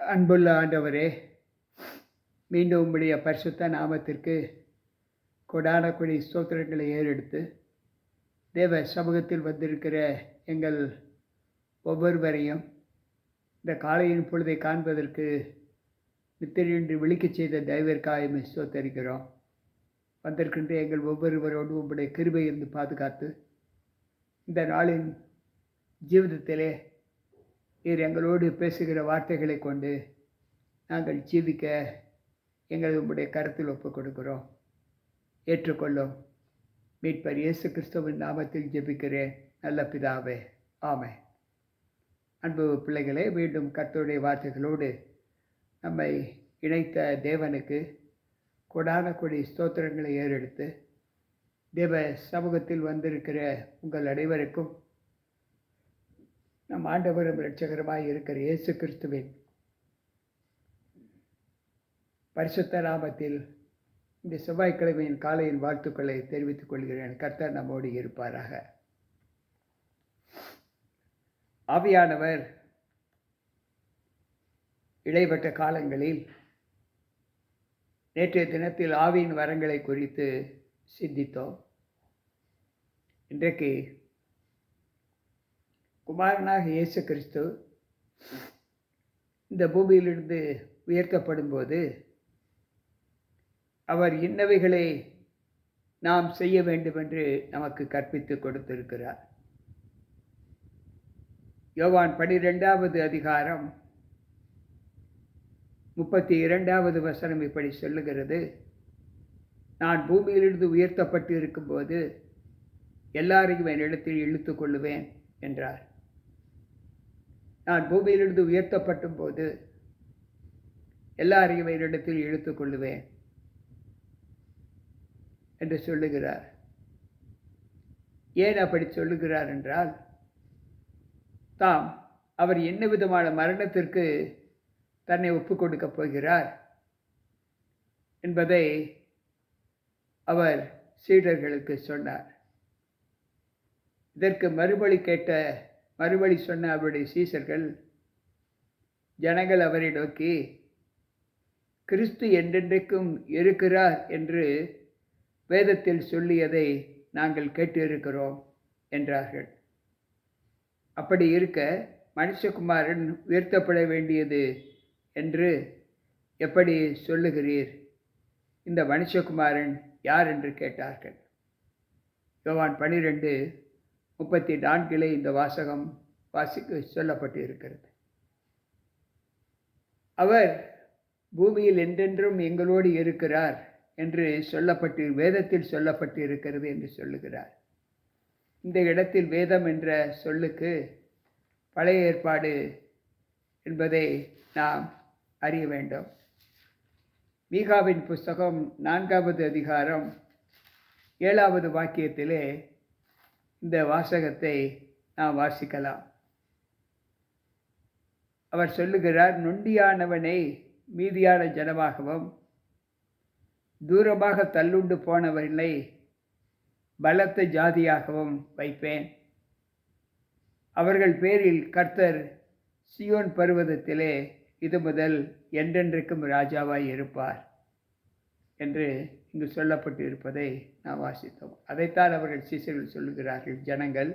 அன்புள்ள ஆண்டவரே, மீண்டும் உம்முடைய பரிசுத்த நாமத்திற்கு கொடான கொடி ஸ்தோத்திரங்களை ஏறெடுத்து தேவ சமூகத்தில் வந்திருக்கிற எங்கள் ஒவ்வொருவரையும் இந்த காலையின் பொழுதை காண்பதற்கு நித்திரையின்றி விழிக்கச் செய்த தெய்வர்க்காய் ஸ்தோத்தரிக்கிறோம். வந்திருக்கின்ற எங்கள் ஒவ்வொருவரோடு உம்முடைய கிருபை இருந்து பாதுகாத்து இந்த நாளின் ஜீவிதத்திலே நீர் எங்களோடு பேசுகிற வார்த்தைகளை கொண்டு நாங்கள் ஜீவிக்க எங்கள் உம்முடைய கருத்தில் ஒப்புக் கொடுக்கிறோம். ஏற்றுக்கொள்ளும். மீட்பர் இயேசு கிறிஸ்துவின் நாமத்தில் ஜெபிக்கிறேன் நல்ல பிதாவே, ஆமென். அன்பு பிள்ளைகளே, மீண்டும் கர்த்தருடைய வார்த்தைகளோடு நம்மை இணைத்த தேவனுக்கு கொடான கொடி ஸ்தோத்திரங்களை ஏறெடுத்து தேவ சமூகத்தில் வந்திருக்கிற உங்கள் அனைவருக்கும் நம் ஆண்டவரும் இரட்சகருமாய் இருக்கிற இயேசு கிறிஸ்துவின் பரிசுத்த நாமத்தில் இந்த செவ்வாய்க்கிழமையின் காலையின் வாழ்த்துக்களை தெரிவித்துக் கொள்கிறேன். கர்த்தர் நம்மோடு இருப்பாராக. ஆவியானவர் இடைப்பட்ட காலங்களில் நேற்றைய தினத்தில் ஆவியின் வரங்களை குறித்து சிந்தித்தோம். இன்றைக்கு குமாரனாக இயேசு கிறிஸ்து இந்த பூமியிலிருந்து உயர்த்தப்படும் போது அவர் இன்னவைகளை நாம் செய்ய வேண்டும் என்று நமக்கு கற்பித்து கொடுத்திருக்கிறார். யோவான் 12வது அதிகாரம் 32வது வசனம் இப்படி சொல்லுகிறது: நான் பூமியிலிருந்து உயர்த்தப்பட்டு இருக்கும்போது எல்லாரையும் என்னிடத்தில் இழுத்து கொள்ளுவேன் என்றார். நான் பூமியிலிருந்து உயர்த்தப்படும் போது எல்லாரையும் என்னிடத்தில் இழுத்து கொள்ளுவேன் என்று சொல்லுகிறார். ஏன் அப்படி சொல்லுகிறார் என்றால், தாம் அவர் என்ன விதமான மரணத்திற்கு தன்னை ஒப்புக் கொடுக்கப் போகிறார் என்பதை அவர் சீடர்களுக்கு சொன்னார். இதற்கு மறுபடி சொன்ன அவருடைய சீஷர்கள், ஜனங்கள் அவரை நோக்கி, கிறிஸ்து என்றென்றைக்கும் இருக்கிறார் என்று வேதத்தில் சொல்லியதை நாங்கள் கேட்டிருக்கிறோம் என்றார்கள். அப்படி இருக்க மனுஷகுமாரன் உயர்த்தப்பட வேண்டியது என்று எப்படி சொல்லுகிறீர்? இந்த மனுஷகுமாரன் யார் என்று கேட்டார்கள். யோவான் 12:34 இந்த வாசகம் சொல்லப்பட்டு இருக்கிறது. அவர் பூமியில் என்றென்றும் எங்களோடு இருக்கிறார் என்று வேதத்தில் சொல்லப்பட்டு இருக்கிறது என்று சொல்லுகிறார். இந்த இடத்தில் வேதம் என்ற சொல்லுக்கு பழைய ஏற்பாடு என்பதை நாம் அறிய வேண்டும். மீகாவின் புஸ்தகம் 4வது அதிகாரம் 7வது வாக்கியத்திலே இந்த வாசகத்தை நாம் வாசிக்கலாம். அவர் சொல்லுகிறார், நொண்டியானவனை மீதியான ஜனமாகவும் தூரமாக தள்ளுண்டு போனவர்களை பலத்த ஜாதியாகவும் வைப்பேன். அவர்கள் பேரில் கர்த்தர் சியோன் பர்வதத்திலே இது முதல் என்றென்றைக்கும் ராஜாவாய் இருப்பார் என்று இங்கு சொல்லப்பட்டு இருப்பதை நாம் வாசித்தோம். அதைத்தான் அவர்கள் சீசர்கள் சொல்லுகிறார்கள். ஜனங்கள்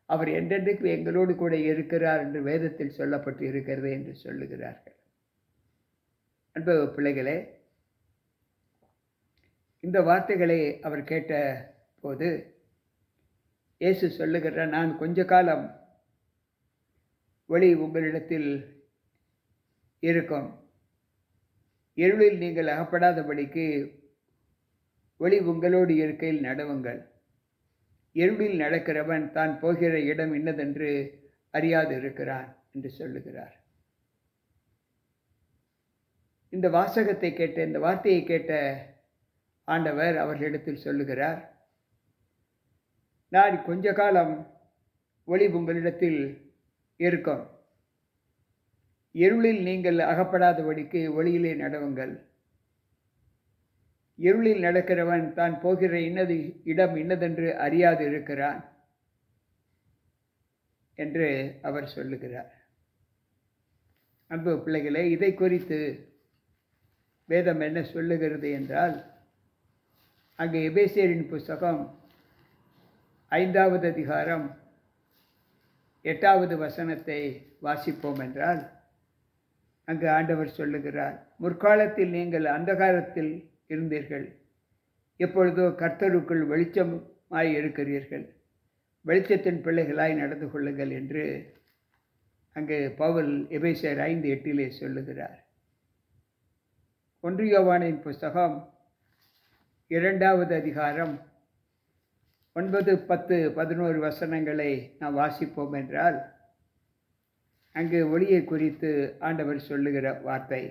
அவர் என்றென்றைக்கு எங்களோடு கூட இருக்கிறார் என்று வேதத்தில் சொல்லப்பட்டு இருக்கிறது என்று சொல்லுகிறார்கள். அன்பு பிள்ளைகளே, இந்த வார்த்தைகளை அவர் கேட்ட போது இயேசு சொல்லுகிறார், நான் கொஞ்ச காலம் ஒளி உங்களிடத்தில் இருக்கும், இருளில் நீங்கள் அகப்படாதபடிக்கு ஒளி உங்களோடு இருக்கையில் நடவுங்கள். இருளில் நடக்கிறவன் தான் போகிற இடம் இன்னதென்று அறியாது இருக்கிறான் என்று சொல்லுகிறார். இந்த வார்த்தையை கேட்ட ஆண்டவர் அவர்களிடத்தில் சொல்லுகிறார், நான் கொஞ்ச காலம் ஒளி உங்களிடத்தில் இருக்கும், இருளில் நீங்கள் அகப்படாதபடிக்கு ஒளியிலே நடவுங்கள். இருளில் நடக்கிறவன் தான் போகிற இடம் இன்னதென்று அறியாது இருக்கிறான் என்று அவர் சொல்லுகிறார். அன்பு பிள்ளைகளே, இதை குறித்து வேதம் என்ன சொல்லுகிறது என்றால், அங்கே எபேசியரின் புஸ்தகம் 5வது அதிகாரம் 8வது வசனத்தை வாசிப்போம் என்றால், அங்கு ஆண்டவர் சொல்லுகிறார், முற்காலத்தில் நீங்கள் அந்தகாரத்தில் இருந்தீர்கள், எப்பொழுதோ கர்த்தருக்குள் வெளிச்சமாய் இருக்கிறீர்கள், வெளிச்சத்தின் பிள்ளைகளாய் நடந்து கொள்ளுங்கள் என்று அங்கு பவுல் எபேசியர் 5:8 சொல்லுகிறார். 1 யோவானின் புஸ்தகம் 2வது அதிகாரம் 9, 10, 11 வசனங்களை நாம் வாசிப்போம் என்றால், அங்கு ஒளியை குறித்து ஆண்டவர் சொல்லுகிற வார்த்தை,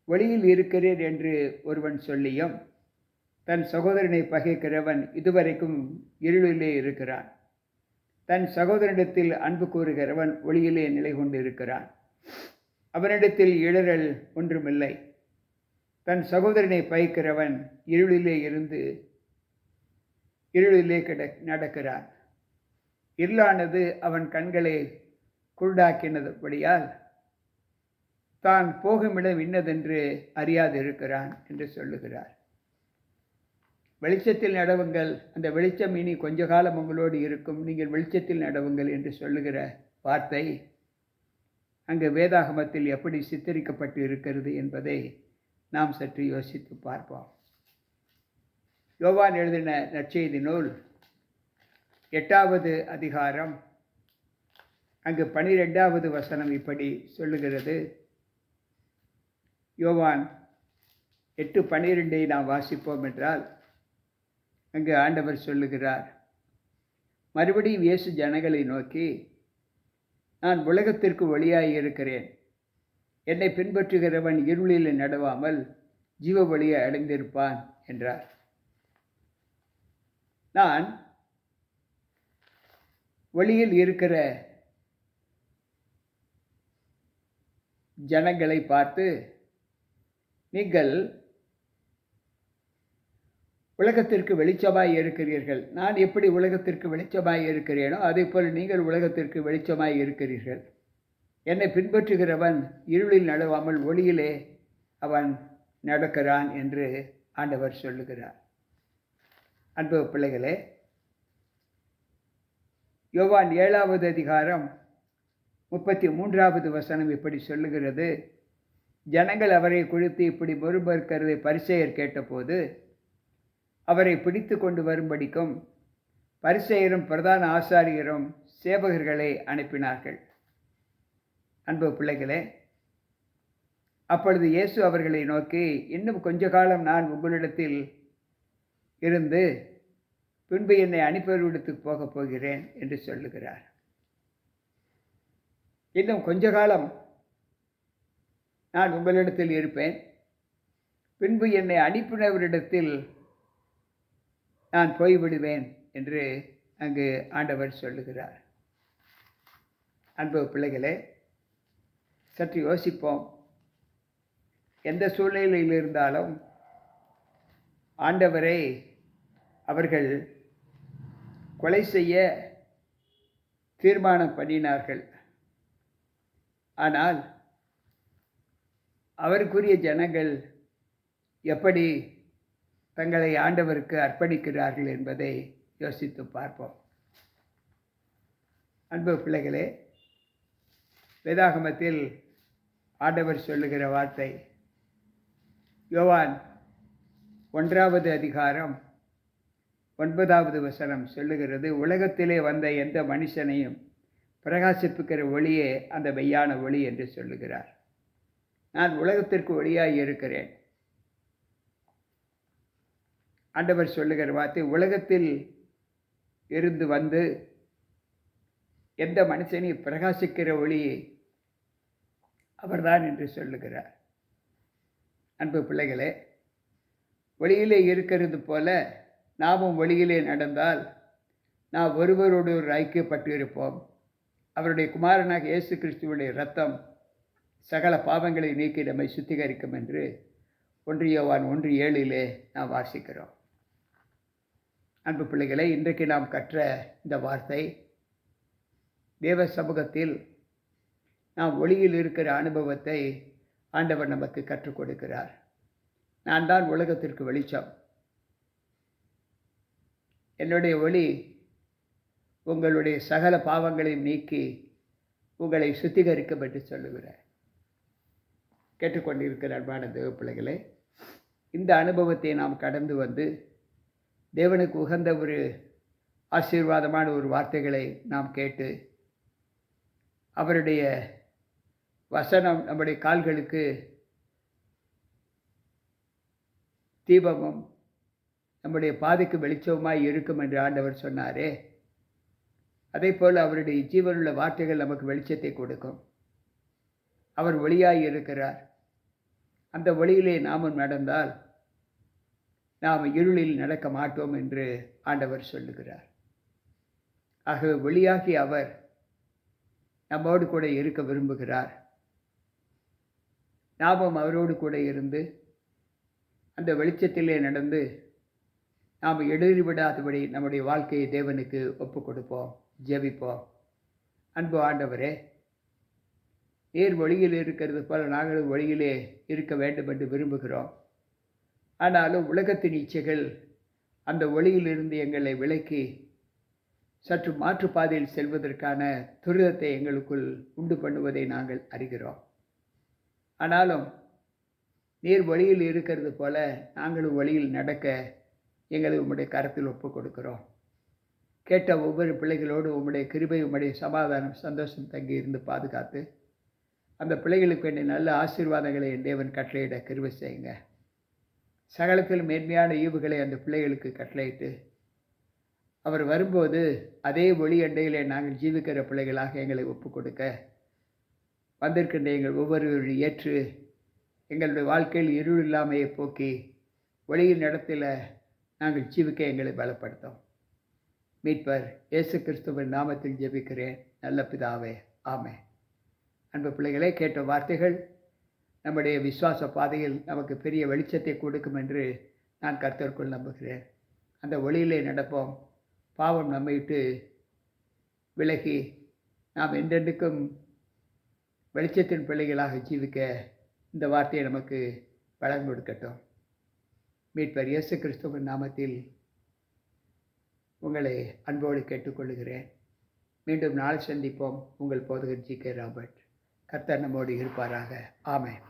ஒளியில் இருக்கிறேன் என்று ஒருவன் சொல்லியும் தன் சகோதரனை பகைக்கிறவன் இதுவரைக்கும் இருளிலே இருக்கிறான். தன் சகோதரனிடத்தில் அன்பு கூறுகிறவன் ஒளியிலே நிலை கொண்டு இருக்கிறான். அவனிடத்தில் இடரல் ஒன்றுமில்லை. தன் சகோதரனை பகைக்கிறவன் இருளிலே இருந்து இருளிலே நடக்கிறான். இருளானது அவன் கண்களை குருடாக்கினபடியால் தான் போகுமிடம் இன்னதென்று அறியாது இருக்கிறான் என்று சொல்லுகிறார். வெளிச்சத்தில் நடவுங்கள், அந்த வெளிச்சம் இனி கொஞ்ச காலம் உங்களோடு இருக்கும், நீங்கள் வெளிச்சத்தில் நடவுங்கள் என்று சொல்லுகிற வார்த்தை அங்கு வேதாகமத்தில் எப்படி சித்தரிக்கப்பட்டு இருக்கிறது என்பதை நாம் சற்று யோசித்து பார்ப்போம். யோவான் எழுதின நற்செய்தி நூல் 8வது அதிகாரம் அங்கு 12வது வசனம் இப்படி சொல்லுகிறது. யோவான் 8:12 நாம் வாசிப்போம் என்றால், அங்கு ஆண்டவர் சொல்லுகிறார், மறுபடியும் இயேசு ஜனங்களை நோக்கி, நான் உலகத்திற்கு ஒளியாய் இருக்கிறேன், என்னை பின்பற்றுகிறவன் இருளில் நடவாமல் ஜீவ ஒளியை அடைந்திருப்பான் என்றார். நான் ஒளியில் இருக்கிற ஜனங்களை பார்த்து, நீங்கள் உலகத்திற்கு வெளிச்சமாய் இருக்கிறீர்கள், நான் எப்படி உலகத்திற்கு வெளிச்சமாய் இருக்கிறேனோ அதே போல் நீங்கள் உலகத்திற்கு வெளிச்சமாய் இருக்கிறீர்கள், என்னை பின்பற்றுகிறவன் இருளில் நடவாமல் ஒளியிலே அவன் நடக்கிறான் என்று ஆண்டவர் சொல்லுகிறார். அன்பு பிள்ளைகளே, யோவான் 7வது அதிகாரம் 33வது வசனம் இப்படி சொல்லுகிறது. ஜனங்கள் அவரை குறித்து இப்படி மறுமறுக்கிறதை பரிசேயர் கேட்டபோது அவரை பிடித்து கொண்டு வரும்படிக்கும் பரிசேயரும் பிரதான ஆசாரியரும் சேவகர்களை அனுப்பினார்கள். அன்பு பிள்ளைகளே, அப்பொழுது இயேசு அவர்களை நோக்கி, இன்னும் கொஞ்ச காலம் நான் உங்களிடத்தில் இருந்து பின்பு என்னை அனுப்பியவரிடத்துக்கு போகப் போகிறேன் என்று சொல்லுகிறார். இன்னும் கொஞ்ச காலம் நான் உங்களிடத்தில் இருப்பேன், பின்பு என்னை அனுப்பினவரிடத்தில் நான் போய்விடுவேன் என்று அங்கு ஆண்டவர் சொல்லுகிறார். அன்பு பிள்ளைகளே, சற்று யோசிப்போம். எந்த சூழ்நிலையில் இருந்தாலும் ஆண்டவரை அவர்கள் கொலை செய்ய தீர்மானம் பண்ணினார்கள். ஆனால் அவருக்குரிய ஜனங்கள் எப்படி தங்களை ஆண்டவருக்கு அர்ப்பணிக்கிறார்கள் என்பதை யோசித்து பார்ப்போம். அன்பு பிள்ளைகளே, வேதாகமத்தில் ஆண்டவர் சொல்லுகிற வார்த்தை, யோவான் 1வது அதிகாரம் 9வது வசனம் சொல்லுகிறது, உலகத்திலே வந்த எந்த மனுஷனையும் பிரகாசிப்புக்கிற ஒளியே அந்த மெய்யான ஒளி என்று சொல்லுகிறார். நான் உலகத்திற்கு ஒளியாய் இருக்கிறேன். ஆண்டவர் சொல்லுகிற வார்த்தை, உலகத்தில் இருந்து வந்து எந்த மனுஷனையும் பிரகாசிக்கிற ஒளியை அவர்தான் என்று சொல்லுகிறார். அன்பு பிள்ளைகளே, ஒளியிலே இருக்கிறது போல நாமும் ஒளியிலே நடந்தால் நாம் ஒருவரோடு ஐக்கியப்பட்டு இருப்போம். அவருடைய குமாரனாக இயேசு கிறிஸ்துவுடைய இரத்தம் சகல பாவங்களை நீக்கி நம்மை சுத்திகரிக்கும் என்று 1 யோவான் 1:7 நாம் வாசிக்கிறோம். அன்பு பிள்ளைகளை, இன்றைக்கு நாம் கற்ற இந்த வார்த்தை தேவ சமூகத்தில் நாம் ஒளியில் இருக்கிற அனுபவத்தை ஆண்டவர் நமக்கு கற்றுக் கொடுக்கிறார். நான் தான் உலகத்திற்கு வெளிச்சம். என்னுடைய ஒளி உங்களுடைய சகல பாவங்களையும் நீக்கி உங்களை சுத்திகரிக்கும் என்று சொல்லுகிறார். கேட்டுக்கொண்டிருக்கிற அன்பான தேவ பிள்ளைகளே, இந்த அனுபவத்தை நாம் கடந்து வந்து தேவனுக்கு உகந்த ஒரு ஆசீர்வாதமான ஒரு வார்த்தைகளை நாம் கேட்டு அவருடைய வசனம் நம்முடைய கால்களுக்கு தீபமும் நம்முடைய பாதைக்கு வெளிச்சமாய் இருக்கும் என்று ஆண்டவர் சொன்னாரே, அதே போல் அவருடைய ஜீவனுள்ள வார்த்தைகள் நமக்கு வெளிச்சத்தை கொடுக்கும். அவர் ஒளியாய் இருக்கிறார். அந்த ஒளியிலே நாமும் நடந்தால் நாம் இருளில் நடக்க மாட்டோம் என்று ஆண்டவர் சொல்லுகிறார். ஆகவே ஒளியாகி அவர் நம்மோடு கூட இருக்க விரும்புகிறார். நாமும் அவரோடு கூட இருந்து அந்த வெளிச்சத்திலே நடந்து நாம் எழுதிவிடாதபடி நம்முடைய வாழ்க்கையை தேவனுக்கு ஒப்புக் கொடுப்போம், ஜெபிப்போம். அன்பு ஆண்டவரே, நீர் ஒளியில் இருக்கிறது போல நாங்களும் ஒளியிலே இருக்க வேண்டும் என்று விரும்புகிறோம். ஆனாலும் உலகத்தின் இச்சைகள் அந்த ஒளியிலிருந்து எங்களை விலக்கி சற்று மாற்றுப்பாதையில் செல்வதற்கான துரிதத்தை எங்களுக்குள் உண்டு பண்ணுவதை நாங்கள் அறிகிறோம். ஆனாலும் நீர் ஒளியில் இருக்கிறது போல நாங்களும் ஒளியில் நடக்க எங்களை உம்முடைய கரத்தில் ஒப்புக் கொடுக்கிறோம். கேட்ட ஒவ்வொரு பிள்ளைகளோடு உம்முடைய கிருபை, உம்முடைய சமாதானம், சந்தோஷம் தங்கி இருந்து பாதுகாத்து அந்த பிள்ளைகளுக்கு வேண்டிய நல்ல ஆசீர்வாதங்களை என் தேவன் கட்டளையிட கிருபை செய்யுங்க. சகலத்தில் மேன்மையான ஈவுகளை அந்த பிள்ளைகளுக்கு கட்டளையிட்டு அவர் வரும்போது அதே ஒளி அண்டையிலே நாங்கள் ஜீவிக்கிற பிள்ளைகளாக எங்களை ஒப்புக் கொடுக்க வந்திருக்கின்ற எங்கள் ஒவ்வொருவரையும் ஏற்று எங்களுடைய வாழ்க்கையில் இருள் இல்லாமையை போக்கி ஒளியின் இடத்துல நாங்கள் ஜீவிக்க எங்களை பலப்படுத்தோம். மீட்பர் இயேசு கிறிஸ்துவின் நாமத்தில் ஜெபிக்கிறேன் நல்ல பிதாவே, ஆமென். அன்பு பிள்ளைகளே, கேட்ட வார்த்தைகள் நம்முடைய விசுவாச பாதையில் நமக்கு பெரிய வெளிச்சத்தை கொடுக்கும் என்று நான் கர்த்தருக்குள் நம்புகிறேன். அந்த ஒளியிலே நடப்போம். பாவம் நம்மை விட்டு விலகி நாம் என்றென்றுக்கும் வெளிச்சத்தின் பிள்ளைகளாக ஜீவிக்க இந்த வார்த்தையை நமக்கு வழங்கி கொடுக்கட்டும். மீட்பர் இயேசு கிறிஸ்துவின் நாமத்தில் உங்களை அன்போடு கேட்டுக்கொள்கிறேன். மீண்டும் நாளை சந்திப்போம். உங்கள் போதகர் ஜி.கே. ராபர்ட். கர்த்தர் நம்மோடு இருப்பாராக. ஆமென்.